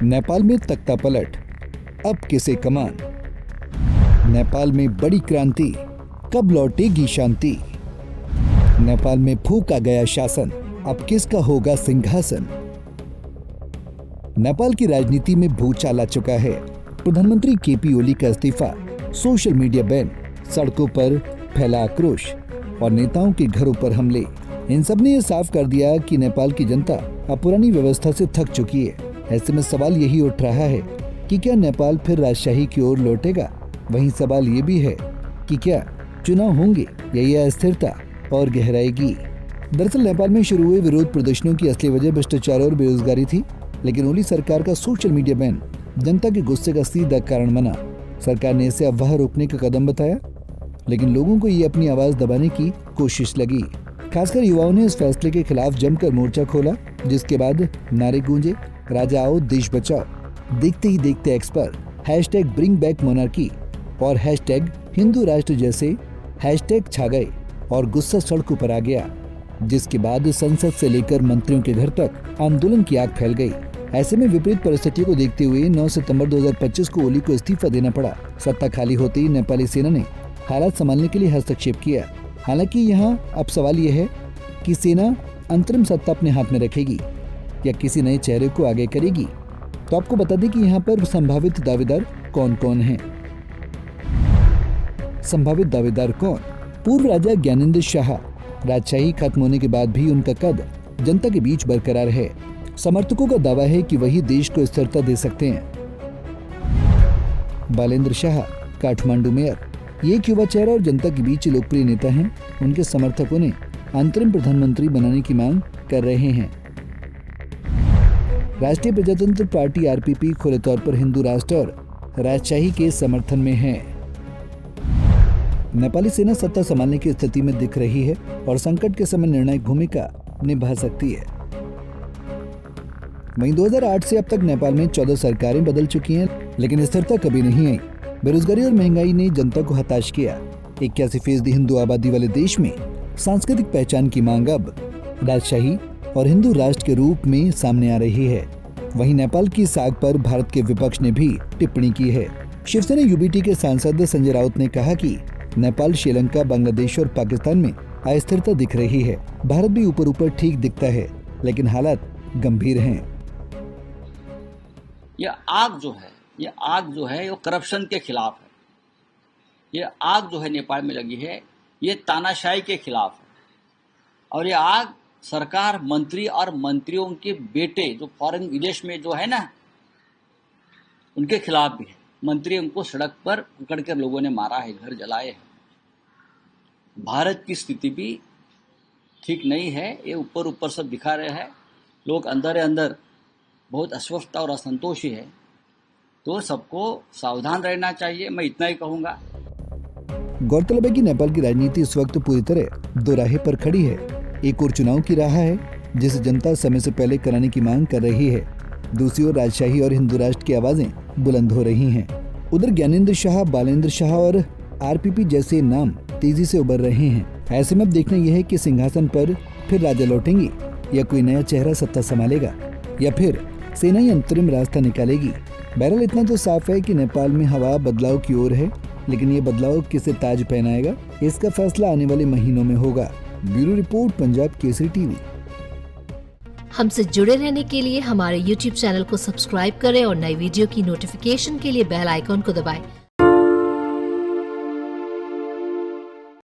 नेपाल में तख्ता पलट, अब किसे कमान। नेपाल में बड़ी क्रांति, कब लौटेगी शांति। नेपाल में फूका गया शासन, अब किसका होगा सिंहासन। नेपाल की राजनीति में भूचाल आ चुका है। प्रधानमंत्री केपी ओली का इस्तीफा, सोशल मीडिया बैन, सड़कों पर फैला आक्रोश और नेताओं के घरों पर हमले, इन सब ने यह साफ कर दिया कि नेपाल की जनता अब पुरानी व्यवस्था से थक चुकी है। ऐसे में सवाल यही उठ रहा है कि क्या नेपाल फिर राजशाही की ओर लौटेगा। वहीं सवाल ये भी है कि क्या चुनाव होंगे या यह अस्थिरता और गहराएगी। दरअसल नेपाल में शुरू हुए विरोध प्रदर्शनों की असली वजह भ्रष्टाचार और बेरोजगारी थी, लेकिन ओली सरकार का सोशल मीडिया बैन जनता के गुस्से का सीधा कारण बना। सरकार ने इसे अफवाह रोकने का कदम बताया, लेकिन लोगों को ये अपनी आवाज दबाने की कोशिश लगी। खासकर युवाओं ने इस फैसले के खिलाफ जमकर मोर्चा खोला, जिसके बाद नारे गूंजे, राजा आओ देश बचाओ। देखते ही देखते एक्स पर #ब्रिंग बैक मोनार्की और #हिंदू राष्ट्र जैसे हैशटैग छा गए और गुस्सा सड़कों पर आ गया, जिसके बाद संसद से लेकर मंत्रियों के घर तक आंदोलन की आग फैल गई। ऐसे में विपरीत परिस्थितियों को देखते हुए 9 सितंबर 2025 को ओली को इस्तीफा देना पड़ा। सत्ता खाली होते ही नेपाली सेना ने हालात संभालने के लिए हस्तक्षेप किया। हालांकि यहाँ अब सवाल यह है कि सेना अंतरिम सत्ता अपने हाथ में रखेगी या किसी नए चेहरे को आगे करेगी। तो आपको बता दें कि यहाँ पर संभावित दावेदार कौन कौन हैं। संभावित दावेदार कौन? पूर्व राजा ज्ञानेंद्र शाह। राजशाही खत्म होने के बाद भी उनका कद जनता के बीच बरकरार है। समर्थकों का दावा है कि वही देश को स्थिरता दे सकते हैं। बालेंद्र शाह, काठमांडू मेयर, ये एक युवा चेहरा और जनता के बीच लोकप्रिय नेता हैं। उनके समर्थकों ने अंतरिम प्रधानमंत्री बनाने की मांग कर रहे हैं। राष्ट्रीय प्रजातंत्र पार्टी आरपीपी खुले तौर पर हिंदू राष्ट्र और राजशाही के समर्थन में है। नेपाली सेना सत्ता संभालने की स्थिति में दिख रही है और संकट के समय निर्णायक भूमिका निभा सकती है। वहीं 2008 से अब तक नेपाल में 14 सरकारें बदल चुकी हैं, लेकिन स्थिरता कभी नहीं आई। बेरोजगारी और महंगाई ने जनता को हताश किया। 81% हिंदू आबादी वाले देश में सांस्कृतिक पहचान की मांग अब राजशाही और हिंदू राष्ट्र के रूप में सामने आ रही है। वहीं नेपाल की साख पर भारत के विपक्ष ने भी टिप्पणी की है। शिवसेना यूबीटी के सांसद संजय राउत ने कहा कि नेपाल, श्रीलंका, बांग्लादेश और पाकिस्तान में अस्थिरता दिख रही है। भारत भी ऊपर ऊपर ठीक दिखता है, लेकिन हालात गंभीर हैं। ये आग जो है वो करप्शन के खिलाफ है। ये आग जो है नेपाल में लगी है, ये तानाशाही के खिलाफ है। और ये आग सरकार, मंत्री और मंत्रियों के बेटे जो फॉरेन विदेश में जो है ना, उनके खिलाफ भी है। मंत्री उनको सड़क पर पकड़ कर लोगों ने मारा है, घर जलाए हैं। भारत की स्थिति भी ठीक नहीं है। ये ऊपर ऊपर सब दिखा रहे हैं। लोग अंदर अंदर बहुत अस्वस्थता और असंतोषी है। तो सबको सावधान रहना चाहिए, मैं इतना ही कहूँगा। गौरतलब है कि नेपाल की राजनीति इस वक्त पूरी तरह दोराहे पर खड़ी है। एक और चुनाव की राह है, जिसे जनता समय से पहले कराने की मांग कर रही है। दूसरी ओर राजशाही और हिंदू राष्ट्र की आवाजें बुलंद हो रही हैं। उधर ज्ञानेंद्र शाह, बालेंद्र शाह और आरपीपी जैसे नाम तेजी से उभर रहे हैं। ऐसे में अब देखना यह है कि सिंहासन पर फिर राजा लौटेंगे या कोई नया चेहरा सत्ता संभालेगा, या फिर सेना ही अंतरिम रास्ता निकालेगी। बहरहाल इतना तो साफ है कि नेपाल में हवा बदलाव की ओर है, लेकिन ये बदलाव किसे ताज पहनाएगा, इसका फैसला आने वाले महीनों में होगा। Bureau report, Punjab Kesari TV. हमसे जुड़े रहने के लिए हमारे YouTube चैनल को सब्सक्राइब करें और नई वीडियो की नोटिफिकेशन के लिए बेल आइकॉन को दबाएं।